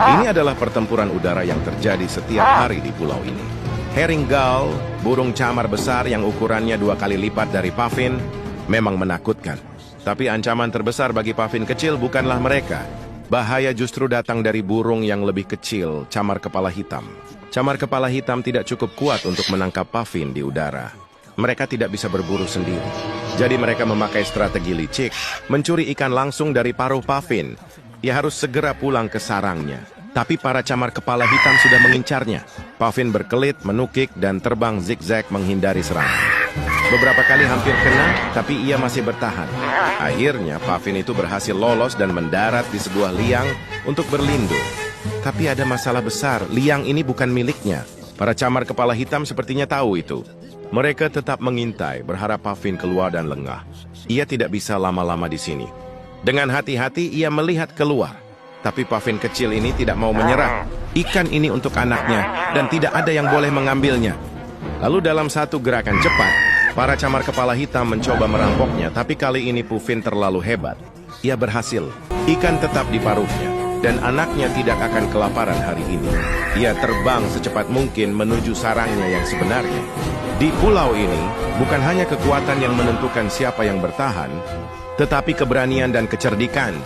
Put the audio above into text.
Ini adalah pertempuran udara yang terjadi setiap hari di pulau ini. Herring gull, burung camar besar yang ukurannya 2 kali lipat dari puffin, memang menakutkan. Tapi ancaman terbesar bagi puffin kecil bukanlah mereka. Bahaya justru datang dari burung yang lebih kecil, camar kepala hitam. Camar kepala hitam tidak cukup kuat untuk menangkap puffin di udara. Mereka tidak bisa berburu sendiri. Jadi mereka memakai strategi licik, mencuri ikan langsung dari paruh puffin. Ia harus segera pulang ke sarangnya. Tapi para camar kepala hitam sudah mengincarnya. Puffin berkelit, menukik, dan terbang zigzag menghindari serangan. Beberapa kali hampir kena, tapi ia masih bertahan. Akhirnya, Puffin itu berhasil lolos dan mendarat di sebuah liang untuk berlindung. Tapi ada masalah besar, liang ini bukan miliknya. Para camar kepala hitam sepertinya tahu itu. Mereka tetap mengintai, berharap Puffin keluar dan lengah. Ia tidak bisa lama-lama di sini. Dengan hati-hati, ia melihat keluar. Tapi Puffin kecil ini tidak mau menyerah. Ikan ini untuk anaknya, dan tidak ada yang boleh mengambilnya. Lalu dalam satu gerakan cepat, para camar kepala hitam mencoba merampoknya, tapi kali ini Puffin terlalu hebat. Ia berhasil. Ikan tetap di paruhnya, dan anaknya tidak akan kelaparan hari ini. Ia terbang secepat mungkin menuju sarangnya yang sebenarnya. Di pulau ini, bukan hanya kekuatan yang menentukan siapa yang bertahan, tetapi keberanian dan kecerdikan.